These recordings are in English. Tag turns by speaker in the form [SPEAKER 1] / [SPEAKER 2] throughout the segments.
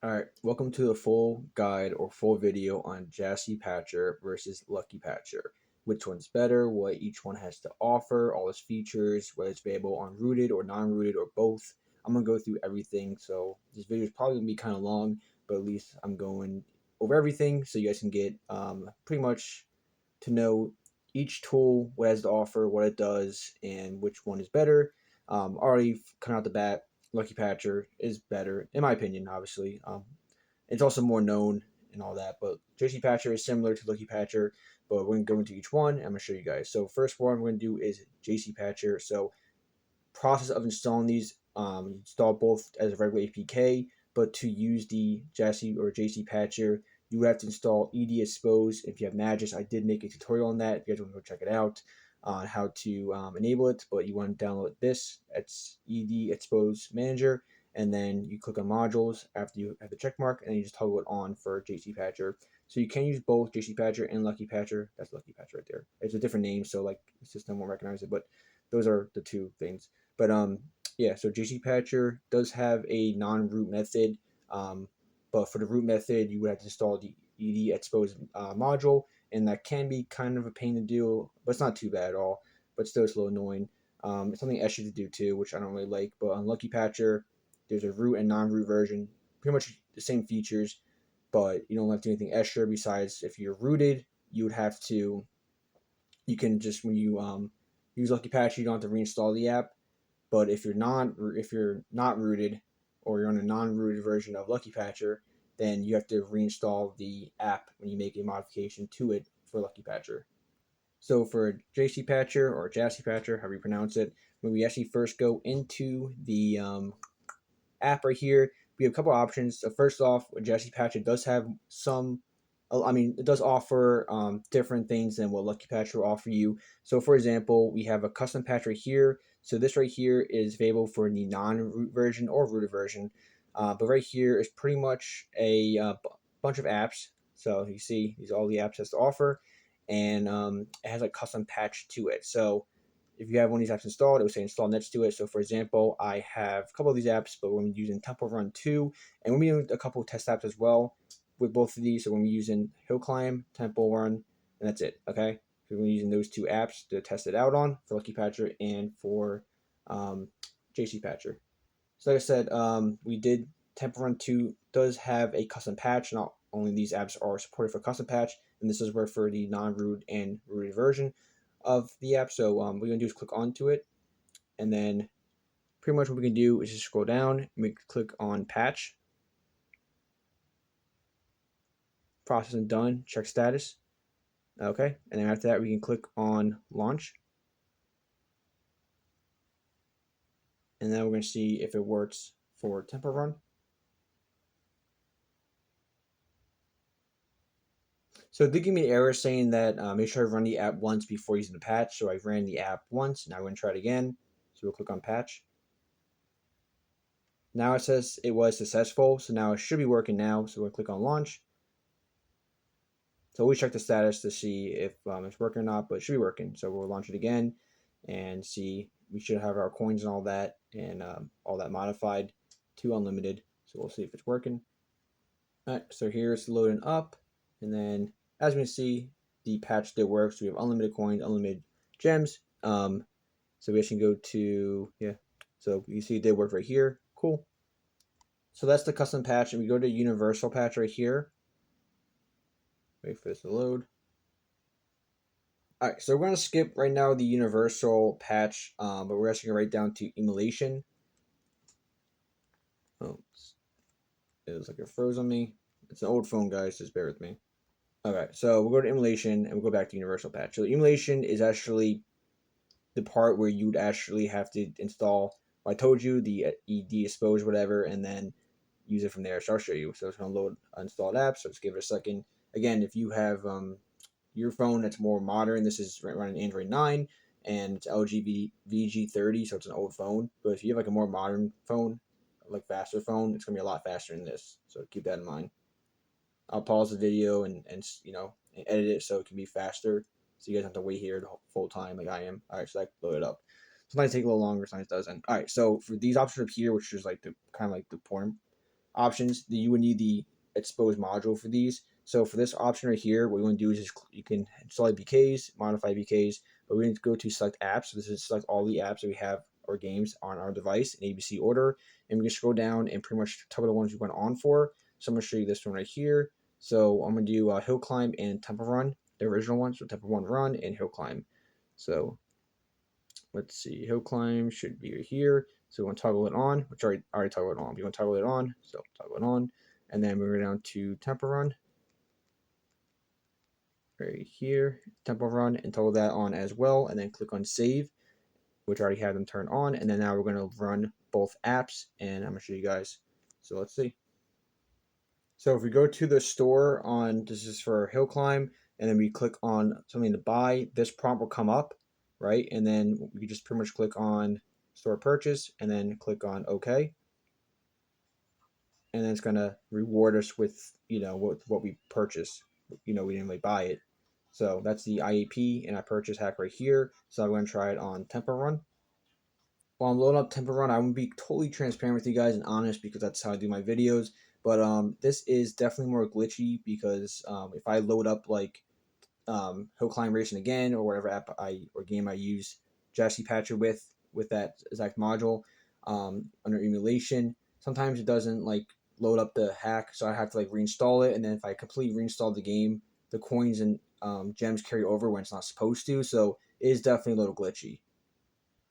[SPEAKER 1] Alright, welcome to the full guide or full video on Jasi Patcher versus Luckypatcher. Which one's better, what each one has to offer, all its features, whether it's available on rooted or non-rooted or both. I'm going to go through everything, so this video is probably going to be kind of long, but at least I'm going over everything so you guys can get pretty much to know each tool, what it has to offer, what it does, and which one is better. Already coming out the bat, Luckypatcher is better, in my opinion, obviously. It's also more known and all that, but Jasi is similar to Luckypatcher, but we're going to go into each one. I'm going to show you guys. So first one we're going to do is Jasi. So process of installing these, install both as a regular APK, but to use the Jasi, you would have to install ed expose. If you have Magis, I did make a tutorial on that. If you guys want to go check it out on how to enable it, but you want to download this. It's ed expose manager, and then you click on modules after you have the check mark, and then you just toggle it on for Jasi. So you can use both Jasi and Luckypatcher. That's Luckypatcher right there. It's a different name, so like the system won't recognize it, but those are the two things. But yeah, so Jasi does have a non-root method, but for the root method, you would have to install the ed expose module, and that can be kind of a pain to do, but it's not too bad at all. But still, it's a little annoying. It's something extra to do too, which I don't really like. But on Luckypatcher, there's a root and non-root version, pretty much the same features, but you don't have to do anything extra. Besides, if you're rooted, you would have to. You can just when you use Luckypatcher, you don't have to reinstall the app. But if you're not rooted, or you're on a non-rooted version of Luckypatcher, then you have to reinstall the app when you make a modification to it for Luckypatcher. So for Jasi Patcher, however you pronounce it, when we actually first go into the app right here, we have a couple options. So first off, Jasi does have some. It does offer different things than what Luckypatcher will offer you. So, for example, we have a custom patch right here. So this right here is available for the non-root version or rooted version. But right here is pretty much a bunch of apps. So you see, these are all the apps it has to offer, and it has a custom patch to it. So if you have one of these apps installed, it will say install next to it. So for example, I have a couple of these apps, but we're using Temple Run 2, and we're using a couple of test apps as well with both of these. So we're using Hill Climb, Temple Run, and that's it, okay? So we're using those two apps to test it out on for Luckypatcher and for Jasi. So like I said, we did Temple Run 2 does have a custom patch. Not only these apps are supported for custom patch, and this is where for the non-root and rooted version of the app. So what we're going to do is click onto it, and then pretty much what we can do is just scroll down and we click on patch. Processing done, check status. Okay, and then after that we can click on launch. And then we're going to see if it works for Temple Run. So it did give me an error saying that make sure I run the app once before using the patch. So I ran the app once. Now I'm going to try it again. So we'll click on patch. Now it says it was successful. So now it should be working now. So we'll click on launch. So always check the status to see if it's working or not, but it should be working. So we'll launch it again and see. We should have our coins and all that all that modified to unlimited. So we'll see if it's working. All right, so here's loading up, and then as we can see, the patch did work. So we have unlimited coins, unlimited gems. So we actually go to So you see it did work right here. Cool. So that's the custom patch, and we go to universal patch right here. Wait for this to load. All right, so we're going to skip right now the universal patch, but we're actually going to write down to emulation. Oh, it was like it froze on me. It's an old phone, guys. Just bear with me. Okay, so we'll go to emulation and we'll go back to universal patch. So emulation is actually the part where you would actually have to install. I told you the ed expose whatever, and then use it from there. So I'll show you. So it's going to load installed apps. So just give it a second. Again, if you have your phone that's more modern, this is running Android 9 and it's LG VG30, so it's an old phone. But if you have like a more modern phone, like faster phone, it's gonna be a lot faster than this. So keep that in mind. I'll pause the video and edit it so it can be faster, so you guys don't have to wait here the full time like I am. All right, so I load it up. Sometimes take a little longer, sometimes it doesn't. All right, so for these options up here, which is like the kind of like the important options, you would need the expose module for these. So for this option right here, what you want to do is just, you can install APKs, modify APKs, but we need to go to select apps. So this is select all the apps that we have or games on our device in ABC order, and we can scroll down and pretty much toggle the ones we went on for. So I'm going to show you this one right here. So I'm going to do Hill Climb and Temple Run, the original one. So Temple Run and Hill Climb. So let's see, Hill Climb should be right here. So we want to toggle it on, which I already toggled it on. We want to toggle it on, so toggle it on, and then we go down to Temple Run right here, Temple Run, and toggle that on as well, and then click on Save, which I already have them turned on, and then now we're going to run both apps, and I'm going to show you guys. So let's see. So if we go to the store on, this is for Hill Climb, and then we click on something to buy, this prompt will come up, right? And then we just pretty much click on store purchase and then click on OK. And then it's going to reward us with, what we purchase. We didn't really buy it. So that's the IAP and I purchase hack right here. So I'm going to try it on Temple Run. While I'm loading up Temple Run, I'm going to be totally transparent with you guys and honest because that's how I do my videos. But this is definitely more glitchy because if I load up like Hill Climb Racing again or whatever app or game I use Jasi with that exact module under emulation, sometimes it doesn't like load up the hack, so I have to like reinstall it. And then if I completely reinstall the game, the coins and gems carry over when it's not supposed to. So it is definitely a little glitchy.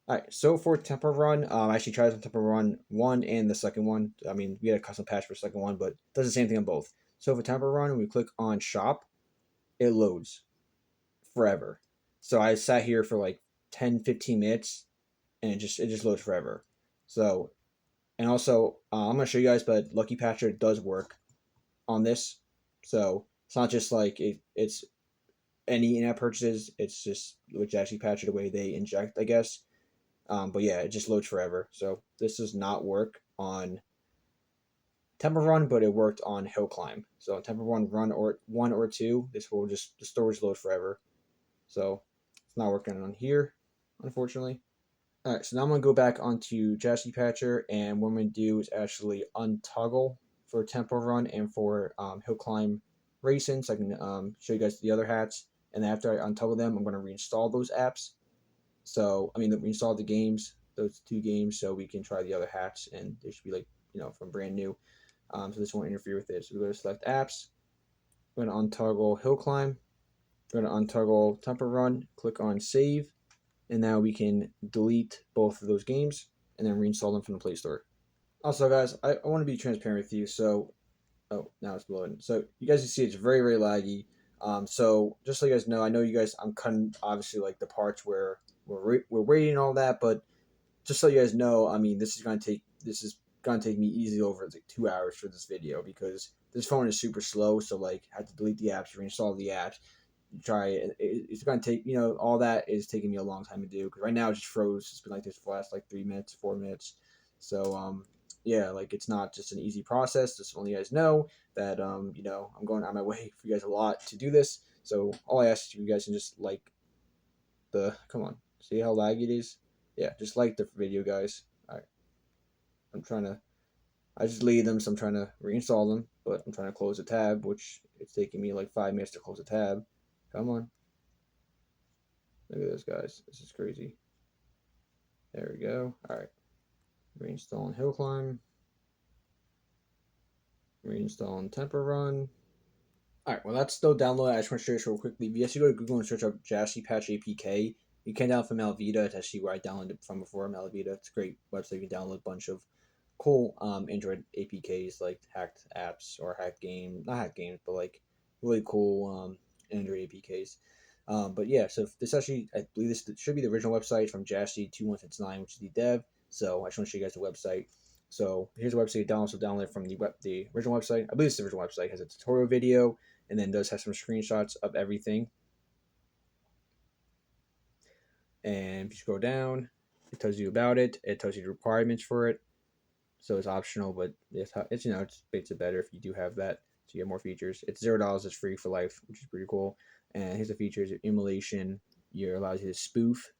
[SPEAKER 1] All right, so for Temple Run, I actually tried Temple Run 1 and the second one. I mean, we had a custom patch for the second one, but it does the same thing on both. So for Temple Run, when we click on Shop, it loads forever. So I sat here for like 10-15 minutes, and it just loads forever. So, and also, I'm going to show you guys, but Luckypatcher does work on this. So it's not just like it's any in-app purchases. It's just with Luckypatcher the way they inject, I guess. But yeah, it just loads forever. So this does not work on Temple Run, but it worked on Hill Climb. So Temple Run or 1 or 2, this will just the storage load forever. So it's not working on here, unfortunately. All right, so now I'm gonna go back onto Luckypatcher, and what I'm gonna do is actually untoggle for Temple Run and for Hill Climb Racing, so I can show you guys the other hats. And after I untoggle them, I'm gonna reinstall those apps. So, I mean, we installed the games, those 2 games, so we can try the other hats, and they should be like, from brand new. So this won't interfere with it. So we go to select apps. I'm going to untoggle Hill Climb. I'm going to untoggle Temple Run. Click on Save, and now we can delete both of those games and then reinstall them from the Play Store. Also, guys, I want to be transparent with you. So, oh, now it's loading. So you guys can see it's very, very laggy. So just so you guys know, I know you guys, I'm cutting obviously like the parts where we're waiting and all that, but just so you guys know, I mean, this is gonna take me easily over like 2 hours for this video because this phone is super slow. So like, I had to delete the apps, reinstall the apps, try it. It's gonna take all that is taking me a long time to do because right now it just froze. It's been like this for the last like 3 minutes, 4 minutes. So yeah, like it's not just an easy process. Just to let you guys know that I'm going on my way for you guys a lot to do this. So all I ask you guys to just like come on, see how laggy it is. Yeah, just like the video, guys. All right, I just leave them, so I'm trying to reinstall them, but I'm trying to close the tab, which it's taking me like 5 minutes to close the tab. Come on. Look at this, guys. This is crazy. There we go. All right. Reinstalling Hill Climb. Reinstalling Temple Run. All right, well, that's still downloaded. I just want to show you this real quickly. If you actually go to Google and search up Luckypatcher APK, you can download from Malavita. It's actually where I downloaded it from before, Malavita. It's a great website. You can download a bunch of cool Android APKs like hacked apps or hacked games, not hacked games, but like really cool Android APKs. But yeah, so this actually, I believe this should be the original website from Jasi2169, which is the dev. So I just want to show you guys the website. So here's the website you download it from the original website. I believe it's the original website. It has a tutorial video and then does have some screenshots of everything. And if you scroll down, it tells you about it. It tells you the requirements for it. So it's optional, but it's it's better if you do have that, so you get more features. It's $0. It's free for life, which is pretty cool. And here's the features: emulation. You allows you to spoof.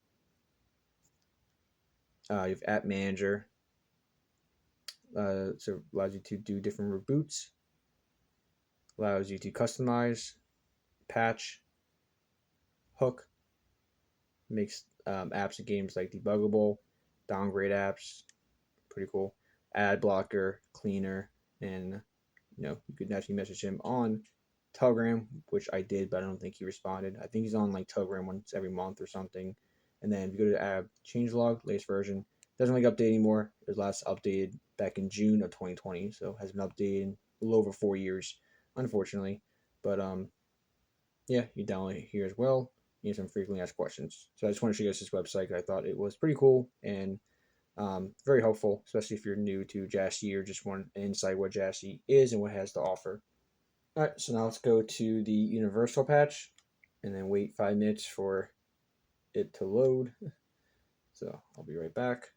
[SPEAKER 1] You have app manager. So it allows you to do different reboots, allows you to customize, patch, hook, makes apps and games like debuggable, downgrade apps, pretty cool. Ad blocker, cleaner, and you could actually message him on Telegram, which I did, but I don't think he responded. I think he's on like Telegram once every month or something. And then if you go to the app changelog, latest version, doesn't really update anymore. It was last updated back in June of 2020, so has been updated in a little over 4 years, unfortunately. But yeah, you download it here as well. You have some frequently asked questions. So I just want to show you guys this website. I thought it was pretty cool and very helpful, especially if you're new to Jasi or just want insight what Jasi is and what it has to offer. All right, so now let's go to the universal patch and then wait 5 minutes for it to load. So I'll be right back.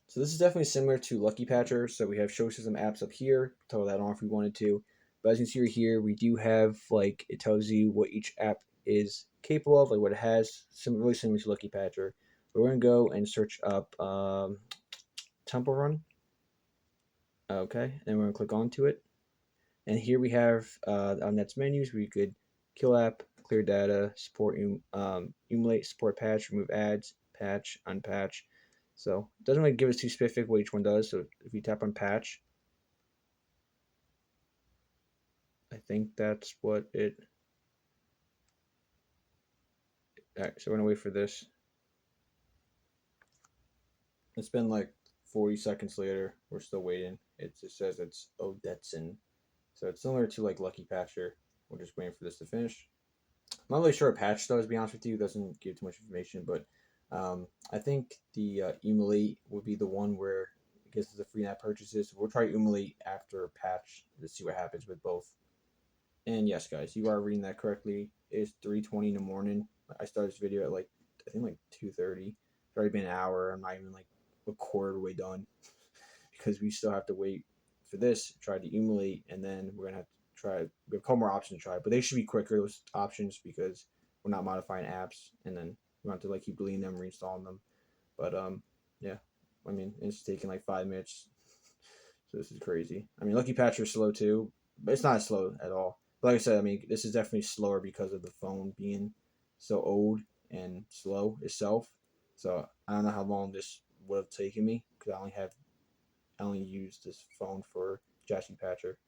[SPEAKER 1] So this is definitely similar to Luckypatcher. So we have show system apps up here. Toggle that on if we wanted to. But as you can see right here, we do have like it tells you what each app is capable of, like what it has. Really similar to Luckypatcher. We're going to go and search up Temple Run. Okay, and we're going to click onto it. And here we have on Net's menus, we could kill app, clear data, support emulate, support patch, remove ads, patch, unpatch. So it doesn't really give us too specific what each one does. So if you tap on patch, I think that's what it. All right, so we're gonna wait for this. It's been like 40 seconds later. We're still waiting. It just says it's Odetson. So it's similar to like Luckypatcher. We're just waiting for this to finish. I'm not really sure a patch though, to be honest with you. It doesn't give too much information, but I think the emulate would be the one where it gives us the free app purchases. So we'll try emulate after patch to see what happens with both. And yes, guys, you are reading that correctly. It's 3:20 in the morning. I started this video at like I think like 2:30. It's already been an hour. I'm not even like a quarter way done because we still have to wait for this. Try to emulate, and then we're gonna have to try. We have a couple more options to try, but they should be quicker those options because we're not modifying apps, and then we don't have to like keep deleting them, reinstalling them. But yeah, I mean it's taking like 5 minutes, so this is crazy. I mean Luckypatcher is slow too, but it's not slow at all. But like I said, I mean this is definitely slower because of the phone being so old and slow itself. So I don't know how long this would have taken me because I only use this phone for Jasi-Patcher.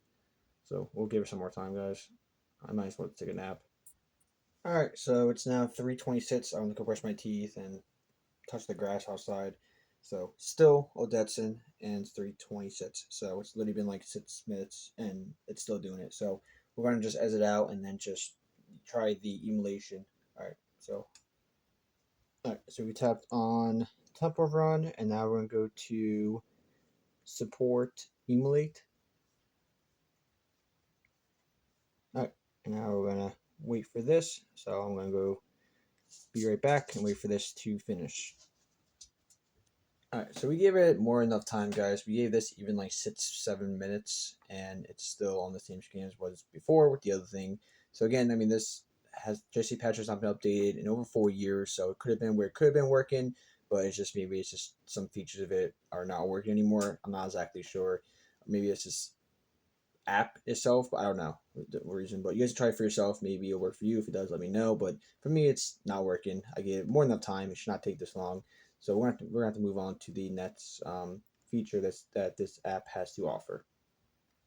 [SPEAKER 1] So we'll give it some more time, guys. I might as well take a nap. Alright, so it's now 3:26. I'm gonna go brush my teeth and touch the grass outside. So still Odetson and it's 3:26. So it's literally been like 6 minutes and it's still doing it. So we're gonna just exit out and then just try the emulation. Alright, so we tapped on Temple Run and now we're gonna go to support emulate. Alright, now we're gonna wait for this. So I'm gonna go be right back and wait for this to finish. Alright, so we gave it more than enough time, guys. We gave this even like 6-7 minutes, and it's still on the same screen as it was before with the other thing. So again, I mean, this has Jasi-Patcher's not been updated in over 4 years, so it could have been where it could have been working, but it's just maybe it's just some features of it are not working anymore. I'm not exactly sure. Maybe it's just app itself, but I don't know the reason. But you guys try it for yourself. Maybe it'll work for you. If it does, let me know. But for me, it's not working. I gave it more than enough time. It should not take this long. So we're gonna have to move on to the next feature that this app has to offer.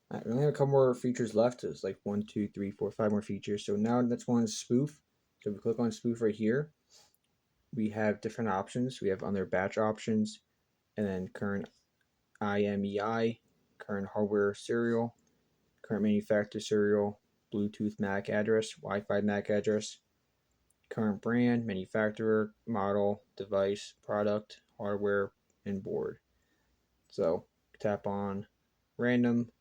[SPEAKER 1] All right, we only have a couple more features left. It's like 1, 2, 3, 4, 5 more features. So now the next one is spoof. So if we click on spoof right here, we have different options. We have under batch options, and then current IMEI, current hardware serial, current manufacturer serial, Bluetooth MAC address, Wi-Fi MAC address, current brand, manufacturer, model, device, product, hardware, and board. So tap on random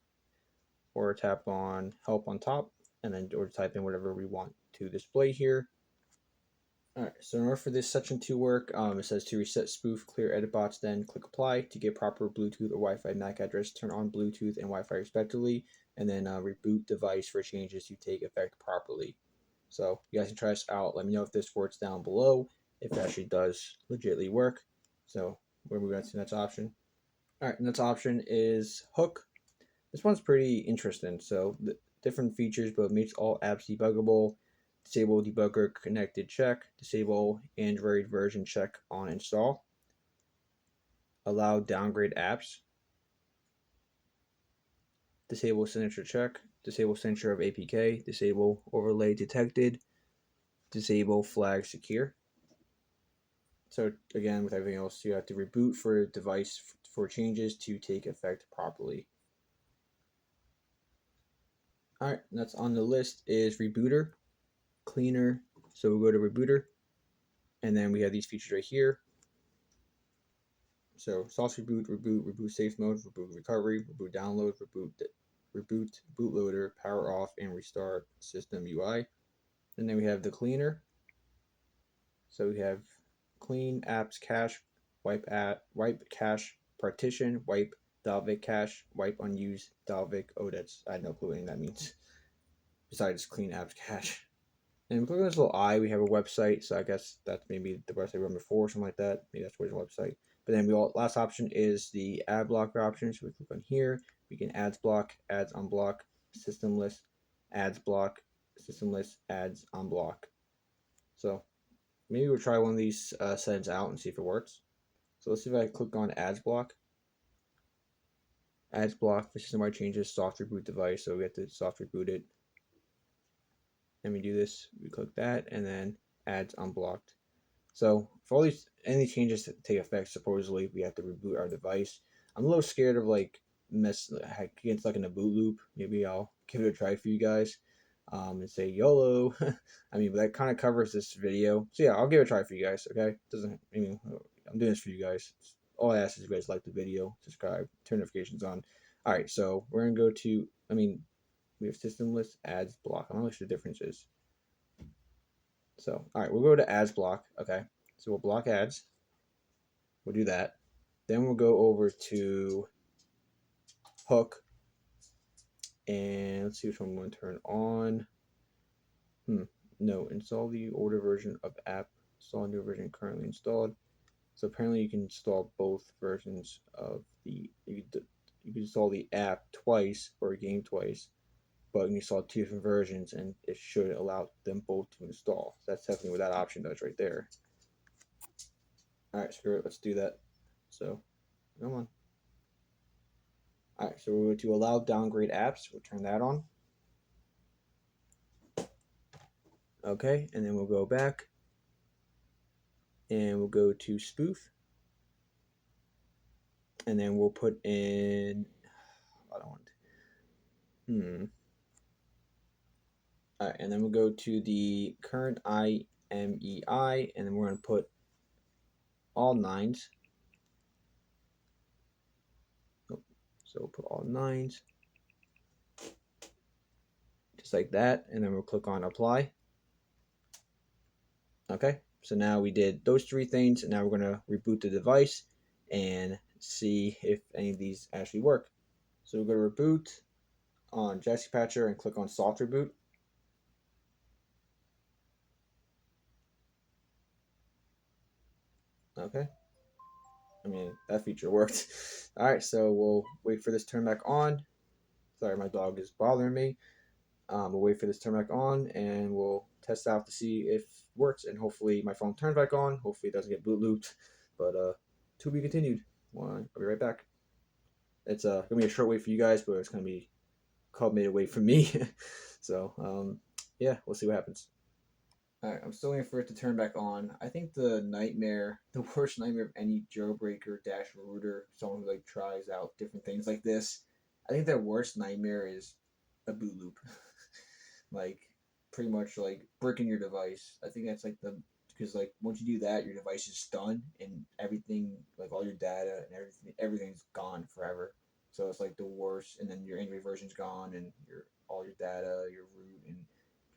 [SPEAKER 1] or tap on help on top and then or type in whatever we want to display here. Alright, so in order for this section to work, it says to reset spoof, clear edit bots, then click apply to get proper Bluetooth or Wi-Fi MAC address, turn on Bluetooth and Wi-Fi respectively, and then reboot device for changes to take effect properly. So you guys can try this out. Let me know if this works down below, if it actually does legitimately work. So We're moving on to the next option. All right, next option is hook. This one's pretty interesting. So the different features, but makes all apps debuggable. Disable debugger connected check. Disable Android version check on install. Allow downgrade apps. Disable signature check. Disable signature of APK. Disable overlay detected. Disable flag secure. So again, with everything else, you have to reboot for a device for changes to take effect properly. All right, next on the list is rebooter, cleaner. So we'll go to rebooter, and then we have these features right here. So soft reboot, reboot safe mode, reboot recovery, reboot download, reboot bootloader, power off, and restart system UI. And then we have the cleaner. So we have clean apps cache, wipe cache partition, wipe Dalvik cache, wipe unused Dalvik. Oh, I had no clue what that means. Besides clean apps cache. And we click on this little eye, we have a website, so I guess that's maybe the website we were before, or something like that. Maybe that's where's the website. But then last option is the ad blocker option. So we click on here, we can ads block, ads unblock, system list, ads block, system list, ads unblock. So maybe we'll try one of these settings out and see if it works. So let's see if I click on ads block. Ads block for system-wide changes, soft reboot device. So we have to soft reboot it. And we do this, we click that, and then ads unblocked. So for all any changes to take effect, supposedly we have to reboot our device. I'm a little scared of like getting stuck in a boot loop. Maybe I'll give it a try for you guys, and say YOLO. I mean, but that kind of covers this video. So yeah, I'll give it a try for you guys. Okay, I'm doing this for you guys. All I ask is you guys like the video, subscribe, turn notifications on. All right, so we're gonna go to. We have system list ads block. I'm not sure the difference is. So, all right, we'll go to ads block. Okay, so we'll block ads. We'll do that. Then we'll go over to hook, and let's see which one we want to turn on. No, install the older version of app. Install new version currently installed. So apparently you can install both versions of you can install the app twice or a game twice, but you can install two different versions, and it should allow them both to install. So that's definitely what that option does right there. All right, screw it. Let's do that. So, come on. All right, so we're going to allow downgrade apps. We'll turn that on. Okay, and then we'll go back, and we'll go to spoof, and then we'll put in. I don't want. All right, and then we'll go to the current IMEI, and then we're going to put all nines. So we'll put all nines, just like that, and then we'll click on apply. Okay, so now we did those three things, and now we're going to reboot the device and see if any of these actually work. So we'll go to reboot on Luckypatcher and click on soft reboot. Okay. I mean, that feature worked. All right, so we'll wait for this to turn back on. Sorry, my dog is bothering me. We'll wait for this to turn back on, and we'll test out to see if it works, and hopefully my phone turns back on. Hopefully it doesn't get boot looped, but to be continued. I'll be right back. It's gonna be a short wait for you guys, but it's gonna be a couple minute wait for me. So yeah, we'll see what happens. All right, I'm still waiting for it to turn back on. I think the worst nightmare of any jailbreaker dash rooter, someone who like tries out different things like this. I think their worst nightmare is a boot loop. Like pretty much like bricking your device. I think that's like because like once you do that, your device is done and everything, like all your data and everything's gone forever. So it's like the worst, and then your Android version's gone, and all your data, your root, and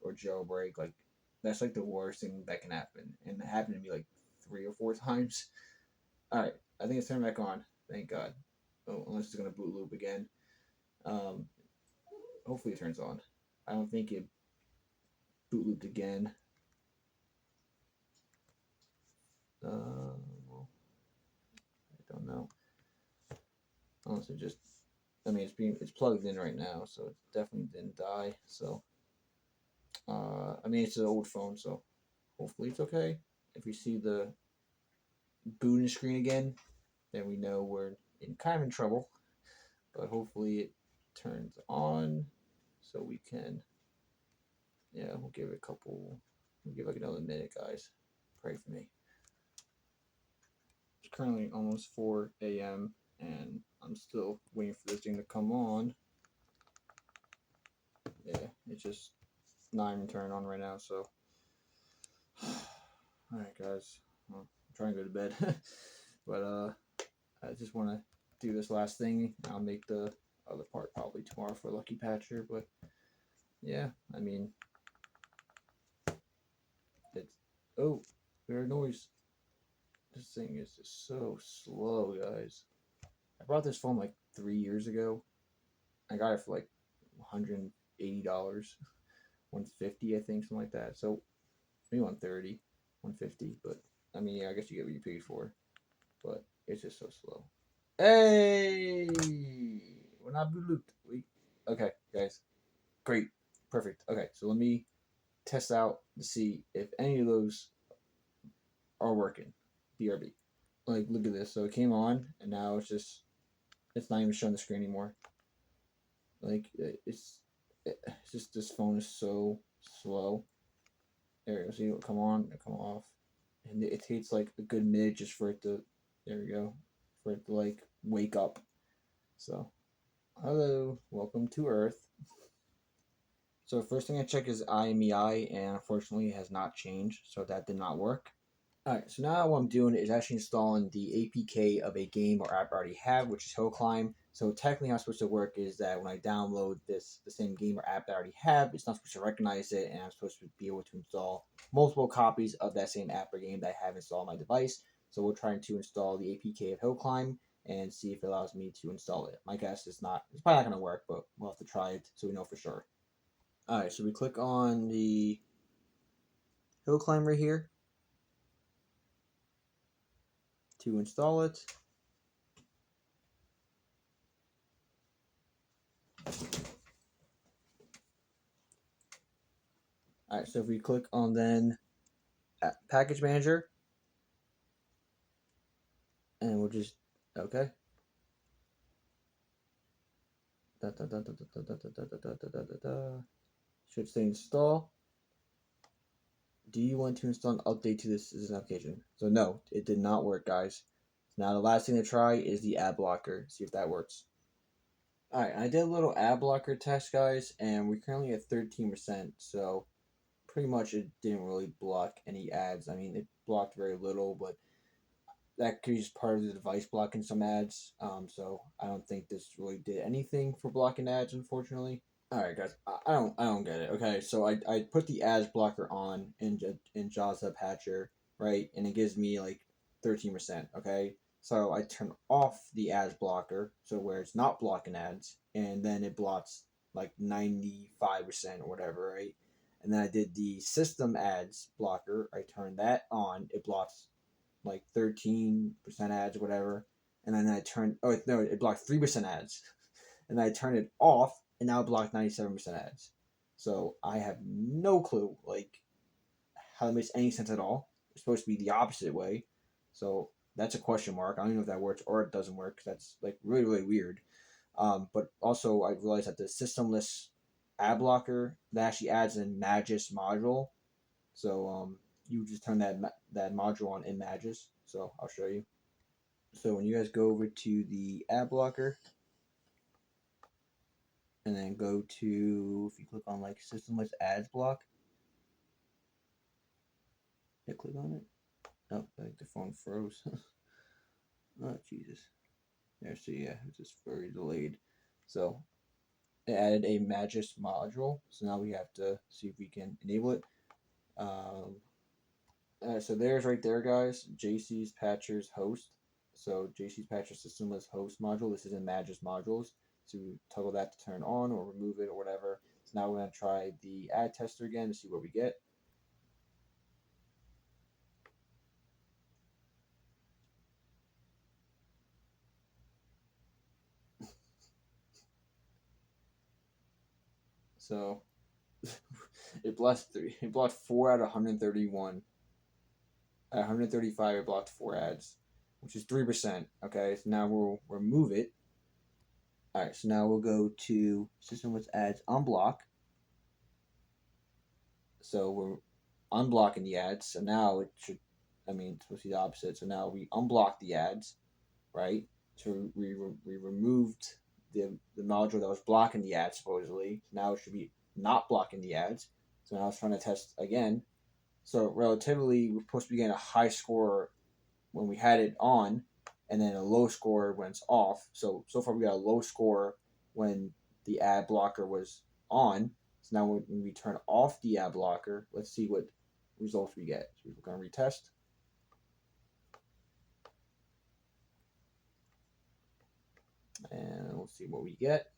[SPEAKER 1] or jailbreak. Like that's like the worst thing that can happen, and it happened to me like 3 or 4 times. All right, I think it's turned back on. Thank God. Oh, unless it's gonna boot loop again. Um, Hopefully it turns on. I don't think it boot looped again. Well, Unless it just, I mean, it's plugged in right now, so it definitely didn't die. So, I mean, it's an old phone, so hopefully it's okay. If we see the booting screen again, then we know we're kind of in trouble. But hopefully it turns on, so we can. Yeah, we'll give it a couple. We'll give like another minute, guys. Pray for me. It's currently almost 4 a.m. and I'm still waiting for this thing to come on. Yeah, it's just not even turning on right now, so. Alright, guys. Well, I'm trying to go to bed. But, I just want to do this last thing. I'll make the other part probably tomorrow for Luckypatcher, but yeah, I mean, it's. Oh, weird noise. This thing is just so slow, guys. I bought this phone like 3 years ago. I got it for like $180, 150, I think, something like that. So maybe 130, 150. But I mean, yeah, I guess you get what you paid for. But it's just so slow. Hey, we're not looped. Okay, guys, great, perfect. Okay, so let me test out to see if any of those are working. BRB. Like, look at this. So it came on, and now it's not even showing the screen anymore. Like, it's just this phone is so slow. There we go. See, it'll come on, it'll come off, and it takes like a good minute just for it to. There we go, for it to like wake up. So, hello, welcome to Earth. So first thing I check is IMEI, and unfortunately it has not changed, so that did not work. Alright, so now what I'm doing is actually installing the APK of a game or app I already have, which is Hill Climb. So technically how it's supposed to work is that when I download the same game or app that I already have, it's not supposed to recognize it, and I'm supposed to be able to install multiple copies of that same app or game that I have installed on my device. So we're trying to install the APK of Hill Climb and see if it allows me to install it. My guess is not, it's probably not going to work, but we'll have to try it so we know for sure. Alright, so we click on the Hill Climb right here to install it. Alright, so if we click on then package manager, and we'll just, okay. Should say install. Do you want to install an update to this application? So no, it did not work, guys. Now the last thing to try is the ad blocker. See if that works. Alright, I did a little ad blocker test, guys, and we're currently at 13%, so pretty much it didn't really block any ads. I mean, it blocked very little, but that could be just part of the device blocking some ads. So I don't think this really did anything for blocking ads, unfortunately. All right, guys, I don't get it. Okay, so I put the ads blocker on in Jasi Patcher, right, and it gives me like 13%. Okay, so I turn off the ads blocker, so where it's not blocking ads, and then it blocks like 95% or whatever, right? And then I did the system ads blocker. I turned that on. It blocks like 13% ads, whatever. And then I turned, oh no, it blocked 3% ads. And then I turned it off, and now it blocked 97% ads. So I have no clue, like, how that makes any sense at all. It's supposed to be the opposite way. So that's a question mark. I don't even know if that works or it doesn't work, because that's like really, really weird. But also, I realized that the systemless ad blocker that actually adds a Magis module. So you just turn that module on in Magis. So I'll show you. So when you guys go over to the ad blocker, and then go to, if you click on like systemless ads block, yeah, click on it. Oh, like the phone froze. Oh Jesus. There, so yeah, it's just very delayed. So it added a Magis module. So now we have to see if we can enable it. So there's right there, guys. Jasi's Patcher's host. So Jasi's Patcher systemless host module. This is in Magis modules. So toggle that to turn on or remove it or whatever. So now we're going to try the ad tester again to see what we get. So it blocked 4 out of 131. At 135, it blocked 4 ads, which is 3%. Okay, so now we'll remove it. All right, so now we'll go to system with ads unblock. So we're unblocking the ads. So now it should, it's supposed to be the opposite. So now we unblock the ads, right? So we removed the module that was blocking the ads supposedly. So now it should be not blocking the ads. So now it's trying to test again. So relatively, we're supposed to be getting a high score when we had it on, and then a low score when it's off. So far we got a low score when the ad blocker was on. So now when we turn off the ad blocker, let's see what results we get. So we're going to retest. And we'll see what we get.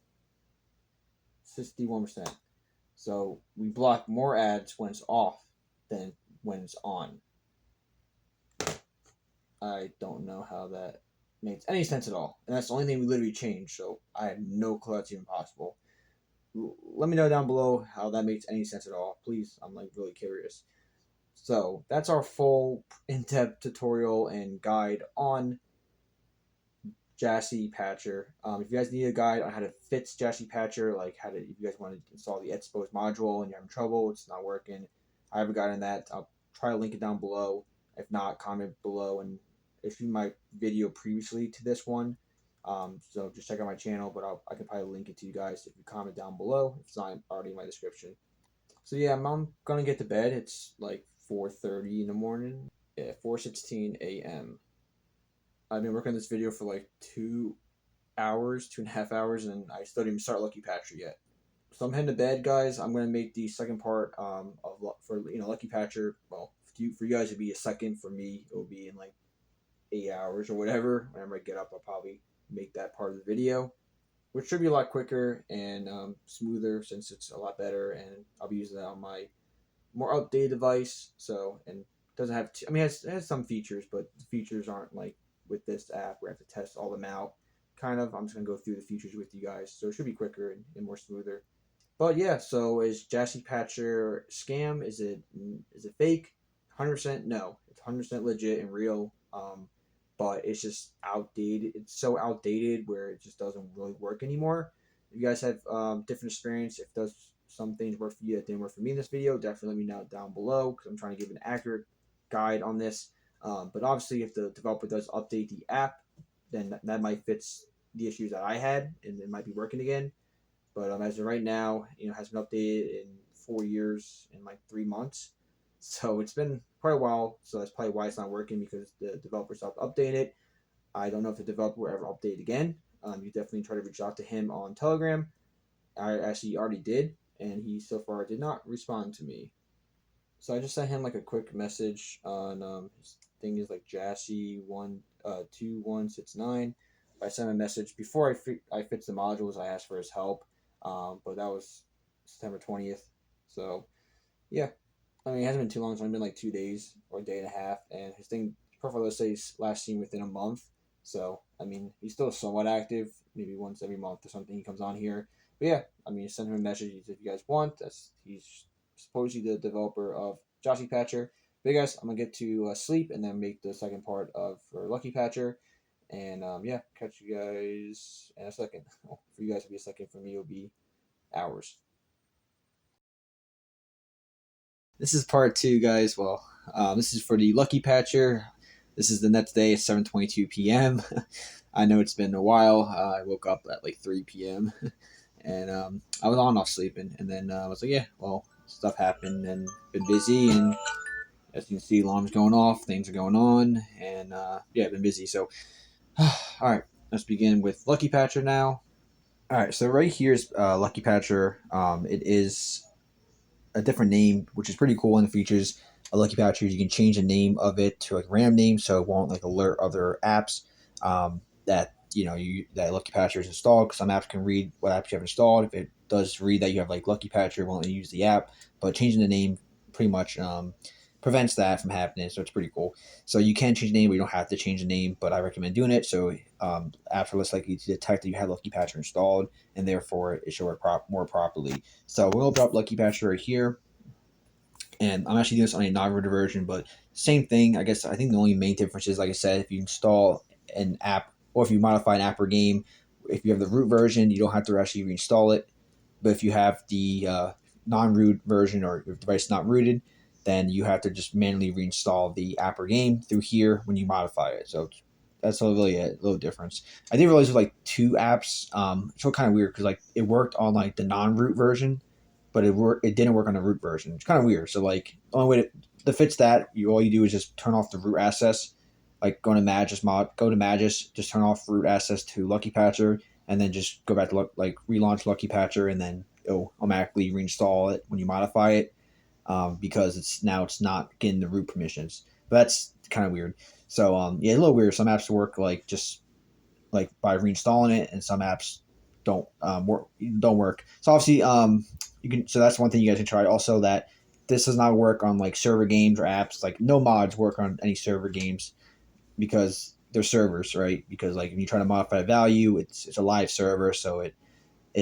[SPEAKER 1] 61%. So we block more ads when it's off than when it's on. I don't know how that makes any sense at all. And that's the only thing we literally changed, so I have no clue that's even possible. Let me know down below how that makes any sense at all. Please, I'm like really curious. So that's our full in-depth tutorial and guide on Jasi-Patcher. If you guys need a guide on how to fix Jasi-Patcher, like if you guys want to install the expose module and you're having trouble, it's not working, I have a guide on that. I'll try to link it down below. If not, comment below, and if you my video previously to this one. So just check out my channel, but I can probably link it to you guys if you comment down below. If it's not already in my description. So yeah, I'm gonna get to bed. It's like 4:30 in the morning. Yeah, 4:16 a.m. I've been working on this video for like 2 hours, 2.5 hours, and I still didn't even start Luckypatcher yet. So I'm heading to bed, guys. I'm gonna make the second part for Luckypatcher. Well, for you guys it'd be a second. For me, it will be in like 8 hours or whatever. Whenever I get up, I'll probably make that part of the video, which should be a lot quicker and smoother since it's a lot better. And I'll be using that on my more updated device. So, and it doesn't have it has some features, but the features aren't like with this app where I have to test all them out. Kind of, I'm just gonna go through the features with you guys, so it should be quicker and more smoother. But yeah, so is Jasi-Patcher scam? Is it fake? 100% no. It's 100% legit and real. But it's just outdated. It's so outdated where it just doesn't really work anymore. If you guys have different experience, if does some things work for you that didn't work for me in this video, definitely let me know down below because I'm trying to give an accurate guide on this. But obviously, if the developer does update the app, then that might fix the issues that I had, and it might be working again. But as of right now, it hasn't been updated in 4 years and like 3 months. So it's been quite a while. So that's probably why it's not working because the developer stopped updating it. I don't know if the developer will ever update again. You definitely try to reach out to him on Telegram. I actually already did, and he so far did not respond to me. So I just sent him like a quick message on his thing is like Jasi2169. I sent him a message before I fixed the modules. I asked for his help, but that was September 20th. So yeah, it hasn't been too long. It's only been like 2 days or a day and a half, and his profile does say he's last seen within a month. So he's still somewhat active. Maybe once every month or something he comes on here. But yeah, send him a message if you guys want. He's supposedly the developer of Jasi-Patcher. But guys, I'm gonna get to sleep and then make the second part for Luckypatcher. And yeah, catch you guys in a second. Well, for you guys, it'll be a second. For me, it'll be hours. This is part 2, guys. Well, this is for the Luckypatcher. This is the next day. It's 7:22 p.m. I know it's been a while. I woke up at like 3 p.m. and I was on and off sleeping. And then I was like, yeah, well, stuff happened and been busy. And as you can see, alarms going off, things are going on. And yeah, I've been busy. So, all right, let's begin with Luckypatcher now. All right, so right here is Luckypatcher. It is a different name, which is pretty cool, and it features a Luckypatcher. You can change the name of it to like random name, so it won't like alert other apps that that Luckypatcher is installed. Because some apps can read what apps you have installed. If it does read that you have like Luckypatcher, it won't let you use the app. But changing the name pretty much prevents that from happening. So it's pretty cool. So you can change the name, but you don't have to change the name. But I recommend doing it. So apps are less likely to detect that you have Luckypatcher installed, and therefore it should work more properly. So we'll open up Luckypatcher right here, and I'm actually doing this on a non-rooted version, but same thing. I guess I think the only main difference is, like I said, if you install an app or if you modify an app or game, if you have the root version, you don't have to actually reinstall it. But if you have the non-root version or your device not rooted, then you have to just manually reinstall the app or game through here when you modify it. So that's really a little difference. I didn't realize it was like two apps. It's kind of weird because like it worked on like the non-root version, but it didn't work on the root version. It's kind of weird. So like the only way to fix that, all you do is just turn off the root access. Like go to Magis, just turn off root access to Luckypatcher, and then just go back to like relaunch Luckypatcher, and then it'll automatically reinstall it when you modify it, because it's not getting the root permissions. But that's kind of weird. So yeah, a little weird. Some apps work like just like by reinstalling it, and some apps don't work. So obviously you can. So that's one thing you guys can try. Also, that this does not work on like server games or apps. Like no mods work on any server games because they're servers, right? Because like if you try to modify a value, it's a live server, so it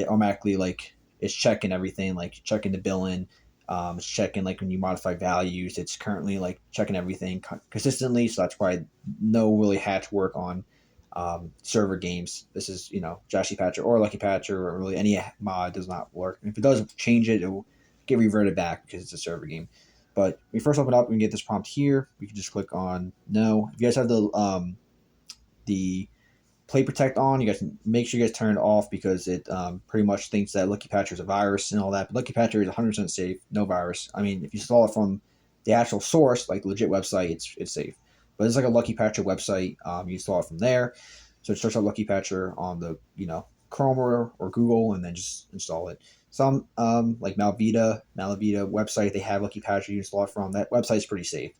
[SPEAKER 1] automatically like it's checking everything, like checking the billing, it's checking like when you modify values, it's currently like checking everything consistently. So that's why no really hatch work on server games. This is Jasi Patcher or Luckypatcher or really any mod does not work. And if it does change it, it will get reverted back because it's a server game. But when we first open up, we can get this prompt here. We can just click on no. If you guys have the play protect on, you guys make sure you guys turn it off because it pretty much thinks that Luckypatcher is a virus and all that. But Luckypatcher is 100% safe, no virus. I mean, if you install it from the actual source, like the legit website, it's safe. But it's like a Luckypatcher website. You install it from there. So search out Luckypatcher on the Chrome or Google, and then just install it. Some like Malavita website, they have Luckypatcher you install it from. That website's pretty safe,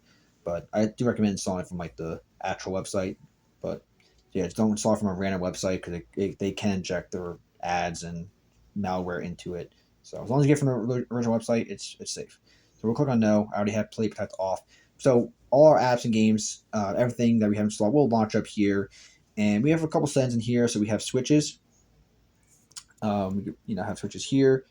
[SPEAKER 1] but I do recommend installing it from like the actual website. But yeah, just don't install it from a random website because they can inject their ads and malware into it. So as long as you get from the original website, it's safe. So we'll click on no. I already have Play Protect off. So all our apps and games, everything that we have installed will launch up here. And we have a couple settings in here. So we have switches. Have switches here.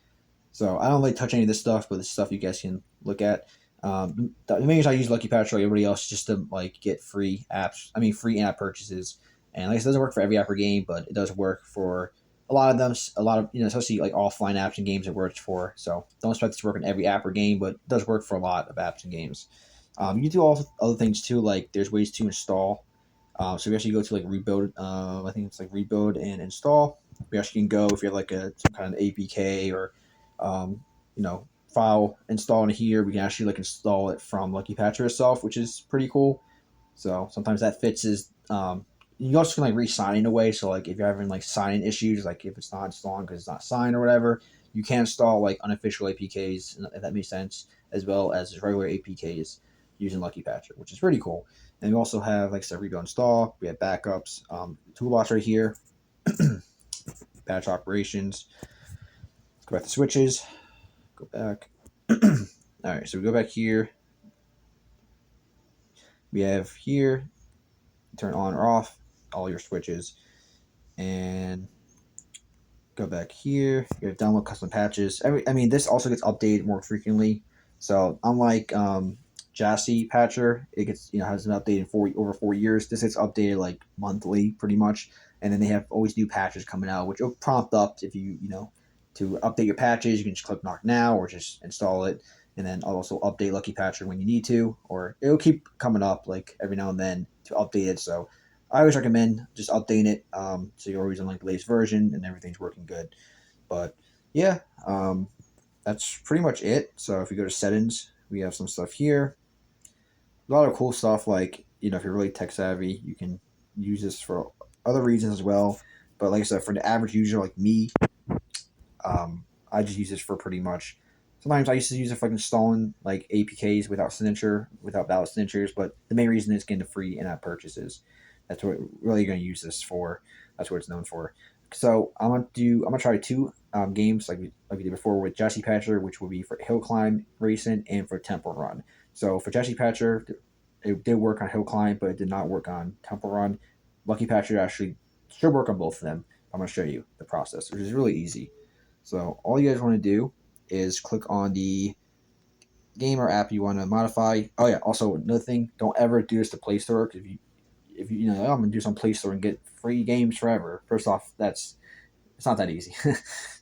[SPEAKER 1] So I don't really touch any of this stuff, but this stuff you guys can look at. The main reason I use Luckypatcher like everybody else just to like get free free in-app purchases. And like I said, it doesn't work for every app or game, but it does work for a lot of them. A lot of especially like offline apps and games it works for. So don't expect it to work on every app or game, but it does work for a lot of apps and games. You can do all other things too, like there's ways to install. So we actually go to like rebuild. I think it's like rebuild and install. We actually can go if you have like some kind of APK or file install in here. We can actually like install it from Luckypatcher itself, which is pretty cool. So sometimes that fits is you also can like re-sign in a way. So like if you're having like sign-in issues, like if it's not installing because it's not signed or whatever, you can install like unofficial APKs, if that makes sense, as well as regular APKs using Luckypatcher, which is pretty cool. And we also have, like I said, rebuild install. We have backups, toolbox right here, batch operations. Let's go back to switches. Go back. All right, so we go back here. We have here, turn on or off all your switches, and go back here. You have download custom patches. This also gets updated more frequently. So unlike Jasi Patcher, it gets hasn't updated in over 4 years. This gets updated like monthly, pretty much, and then they have always new patches coming out, which will prompt up if you to update your patches. You can just click Knock Now or just install it, and then I'll also update Luckypatcher when you need to, or it'll keep coming up like every now and then to update it. So I always recommend just updating it, so you're always on like the latest version and everything's working good. But yeah, that's pretty much it. So if you go to settings, we have some stuff here. A lot of cool stuff like if you're really tech savvy, you can use this for other reasons as well. But like I said, for the average user like me, I just use this for pretty much. Sometimes I used to use it for installing like APKs without valid signatures, but the main reason is getting the free in-app purchases. That's what really you're going to use this for. That's what it's known for. So I'm gonna try two games like we did before with Jasi Patcher, which will be for Hill Climb Racing and for Temple Run. So for Jasi Patcher, it did work on Hill Climb, but it did not work on Temple Run. Luckypatcher actually should work on both of them. I'm going to show you the process, which is really easy. So all you guys want to do is click on the game or app you want to modify. Oh yeah, also another thing, don't ever do this to Play Store, because if you know, oh, I'm gonna do some Play Store and get free games forever. First off, it's not that easy.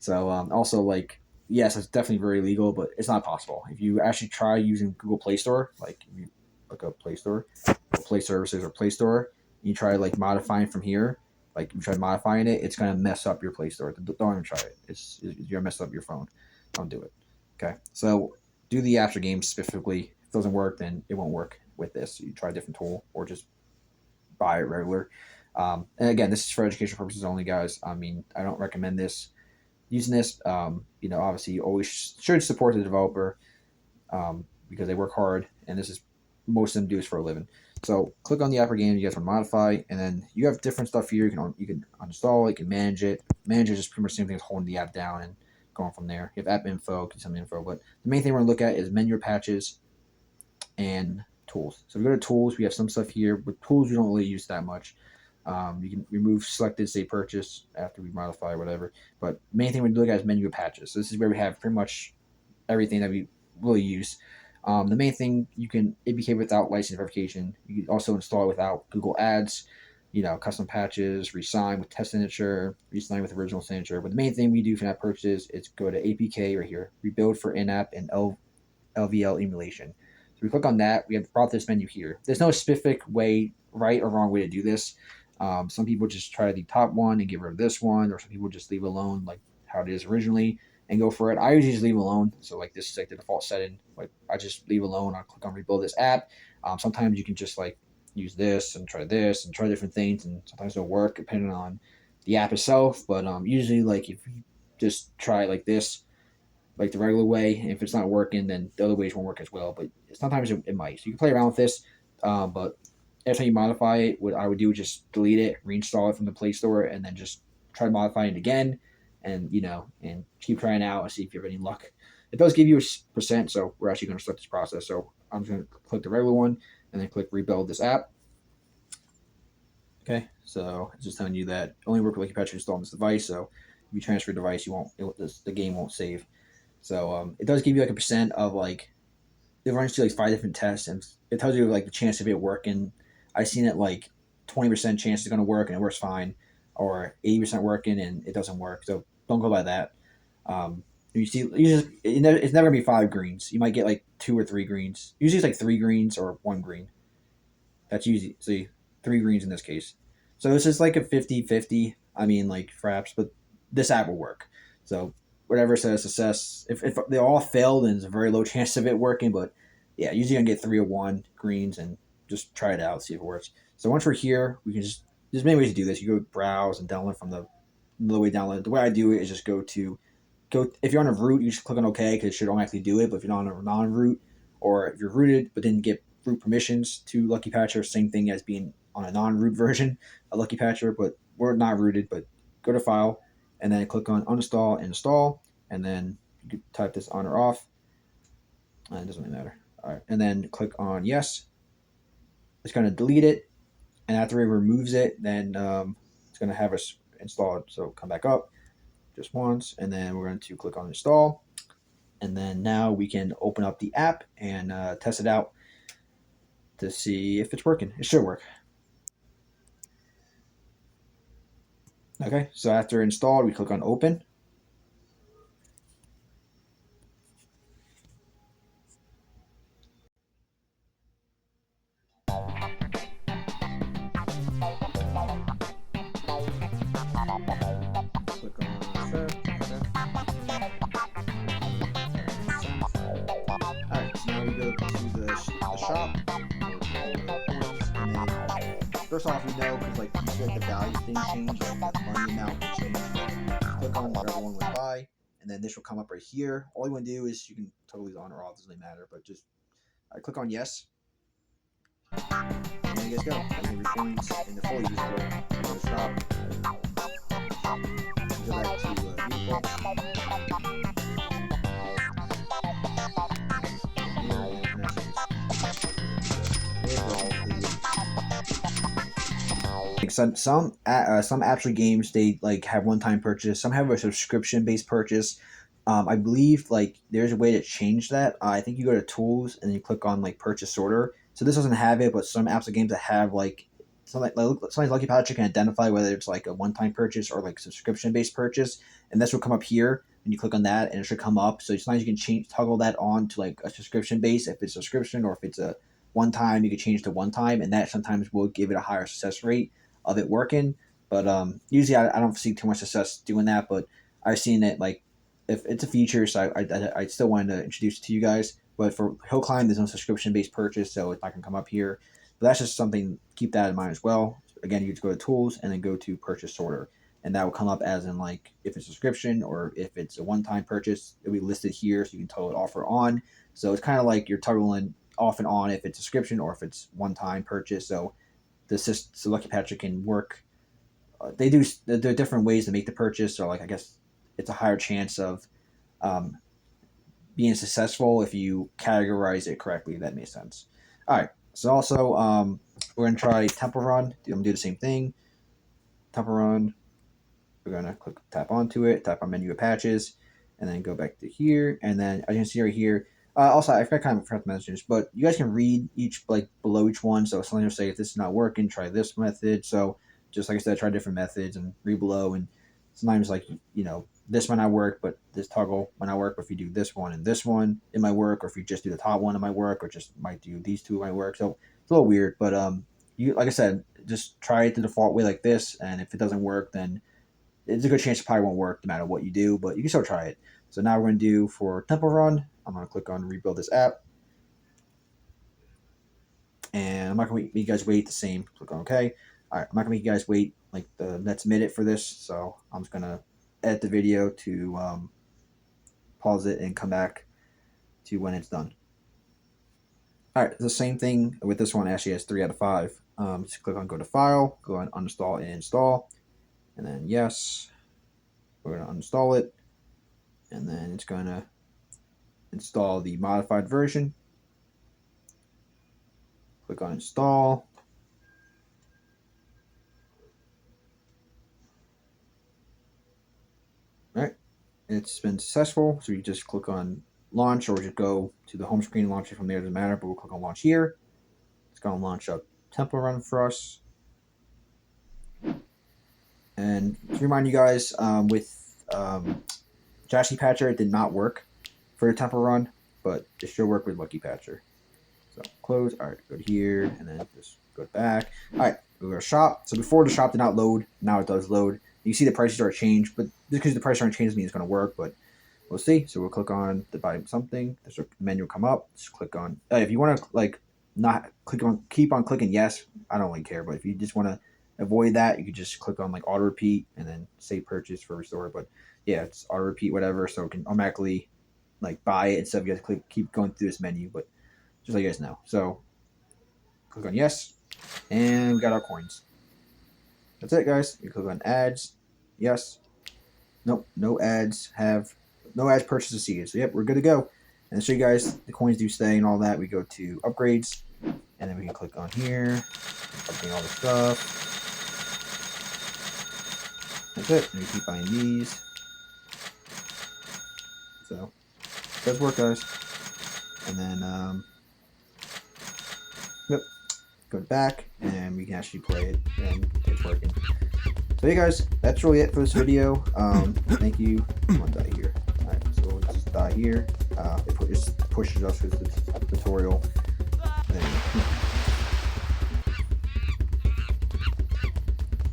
[SPEAKER 1] So also, like, yes, it's definitely very legal, but it's not possible. If you actually try using Google Play Store, like if you look up Play Store, or Play Services or Play Store, you try like modifying from here, like you try modifying it, it's gonna mess up your Play Store. Don't even try it. You're gonna mess up your phone. Don't do it. Okay, so do the apps or games specifically. If it doesn't work, then it won't work with this. You try a different tool or just buy it regular. And again, this is for educational purposes only, guys. I mean, I don't recommend this using this. You know, obviously, you always should support the developer because they work hard, and this is most of them do this for a living. So click on the app or game you guys want to modify, and then you have different stuff here. You can uninstall it, you can manage it. Manage it is pretty much the same thing as holding the app down and going from there. You have app info, get some info, but the main thing we're gonna look at is menu patches and tools. So we go to tools, we have some stuff here. With tools, we don't really use that much. You can remove selected say purchase after we modify or whatever. But main thing we look at is menu patches. So this is where we have pretty much everything that we really use. The main thing, you can APK without license verification. You can also install it without Google Ads. You know, custom patches, resign with test signature, resign with original signature. But the main thing we do for that purchase is go to APK right here, rebuild for in-app and LVL emulation. So we click on that. We have brought this menu here. There's no specific way, right or wrong way to do this. Some people just try the top one and get rid of this one, or some people just leave it alone like how it is originally and go for it. I usually just leave it alone. So like this is like the default setting. Like I just leave it alone. I'll click on rebuild this app. Sometimes you can just like use this and try different things, and sometimes it'll work depending on the app itself. But usually like if you just try like this, like the regular way, and if it's not working, then the other ways won't work as well. But sometimes it might. So you can play around with this. But every time you modify it, what I would do is just delete it, reinstall it from the Play Store, and then just try modifying it again, and and keep trying out and see if you have any luck. It does give you a percent, so we're actually going to start this process. So I'm just going to click the regular one and then click rebuild this app. Okay, so it's just telling you that only work with Luckypatcher installed on this device. So if you transfer a device, the game won't save. So it does give you like a percent of like, it runs through like 5 different tests, and it tells you like the chance of it working. I've seen it like 20% chance it's going to work and it works fine, or 80% working and it doesn't work. So don't go by that. It's never going to be 5 greens. You might get like 2 or 3 greens. Usually it's like 3 greens or 1 green. That's usually, see, 3 greens in this case. So this is like a 50-50. I mean, like for apps, but this app will work. So whatever it says success. If they all fail, then there's a very low chance of it working. But yeah, usually you're gonna get 3 or 1 greens and just try it out, see if it works. So once we're here, we can just, there's many ways to do this. You go browse and download from the way download. The way I do it is just go if you're on a root, you just click on OK because it should automatically do it. But if you're not on a non-root, or if you're rooted but didn't get root permissions to Luckypatcher, same thing as being on a non-root version of Luckypatcher, but we're not rooted. But go to File and then click on Uninstall and Install, and then you can type this on or off. It doesn't really matter. All right, and then click on Yes. It's going to delete it, and after it removes it, then it's going to have us install it. So come back up just once, and then we're going to click on Install, and then now we can open up the app and test it out to see if it's working. It should work. Okay, so after installed, we click on Open. Click on Accept. Alright, so now we go to the shop. And then first off, we know because like you said, the value thing changed, like the money amount will change. Click on whatever one would buy, and then this will come up right here. All you want to do is, you can totally on or off, doesn't really matter, but just click on Yes. And there you guys go. And your coins in the full usable. Go to stop. Go back to said, some apps or games, they like have one-time purchase. Some have a subscription-based purchase. I believe like there's a way to change that. I think you go to tools and you click on like purchase order. So this doesn't have it, but some apps or games that have like something like Luckypatcher can identify whether it's like a one-time purchase or like subscription-based purchase, and this will come up here. And you click on that, and it should come up. So sometimes you can toggle that on to like a subscription base if it's a subscription, or if it's a one time, you can change to one time, and that sometimes will give it a higher success rate of it working. But usually I don't see too much success doing that. But I've seen it like if it's a feature, so I still wanted to introduce it to you guys. But for Hill Climb, there's no subscription based purchase, so it's not gonna come up here. But that's just something, keep that in mind as well. Again, you just go to tools and then go to purchase order, and that will come up as in like if it's a subscription or if it's a one-time purchase, it'll be listed here, so you can toggle it off or on. So it's kind of like you're toggling off and on if it's a subscription or if it's one-time purchase. So so Luckypatcher can work. There are different ways to make the purchase. So like I guess it's a higher chance of being successful if you categorize it correctly. If that makes sense. All right. So also we're gonna try Temple Run. I'm gonna do the same thing. Temple Run. We're gonna tap onto it, tap on menu of patches, and then go back to here. And then as you can see right here, also I forgot kind of forgot to mention, but you guys can read each like below each one. So sometimes say if this is not working, try this method. So just like I said, try different methods and read below. And sometimes like this might not work, but this toggle might not work. But if you do this one and this one, it might work. Or if you just do the top one, it might work. Or just might do these two, it might work. So it's a little weird, but you like I said, just try it the default way like this. And if it doesn't work, then it's a good chance it probably won't work no matter what you do, but you can still try it. So now we're going to do for Temple Run, I'm going to click on rebuild this app. And I'm not going to make you guys wait the same. Click on OK. All right, I'm not going to make you guys wait like the next minute for this. So I'm just going to edit the video to pause it and come back to when it's done. All right, the same thing with this one. Actually has 3 out of 5. Just click on go to File, go on Uninstall and Install. And then yes, we're going to uninstall it, and then it's going to install the modified version. Click on install. All right, it's been successful. So you just click on launch, or just go to the home screen and launch it from there. Doesn't matter, but we'll click on launch here. It's going to launch up Temple Run for us. And to remind you guys, with Jasi Patcher, it did not work for the Temple Run, but it should work with Luckypatcher. So close. All right, go to here, and then just go back. All right, we go to shop. So before the shop did not load, now it does load. You see the prices are changed, but just because the prices aren't changed doesn't mean it's going to work, but we'll see. So we'll click on to buy something. There's a menu will come up. Just click on. If you want to like not click on, keep on clicking yes. I don't really care, but if you just want to avoid that, you could just click on like auto repeat and then say purchase for restore. But yeah, it's auto repeat whatever, so it can automatically like buy it instead of you have to keep going through this menu. But just so you guys know, so click on yes, and we got our coins. That's it, guys. You click on ads, yes, nope, no ads purchase received. So yep, we're good to go. And to show you guys the coins do stay and all that, we go to upgrades, and then we can click on here, upgrade all the stuff. That's it. And we keep buying these. So it does work, guys. And then yep, go back and we can actually play it, and it's working. So yeah, guys, that's really it for this video. Thank you. I'm gonna die here. All right, so we'll just die here. It just pushes us with the tutorial.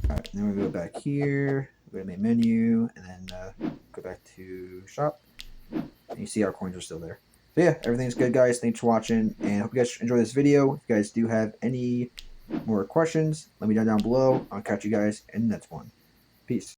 [SPEAKER 1] Alright, then we go back here, go to main menu, and then go back to shop. And you see our coins are still there. So yeah, everything's good, guys. Thanks for watching, and hope you guys enjoy this video. If you guys do have any more questions, let me know down below. I'll catch you guys in the next one. Peace.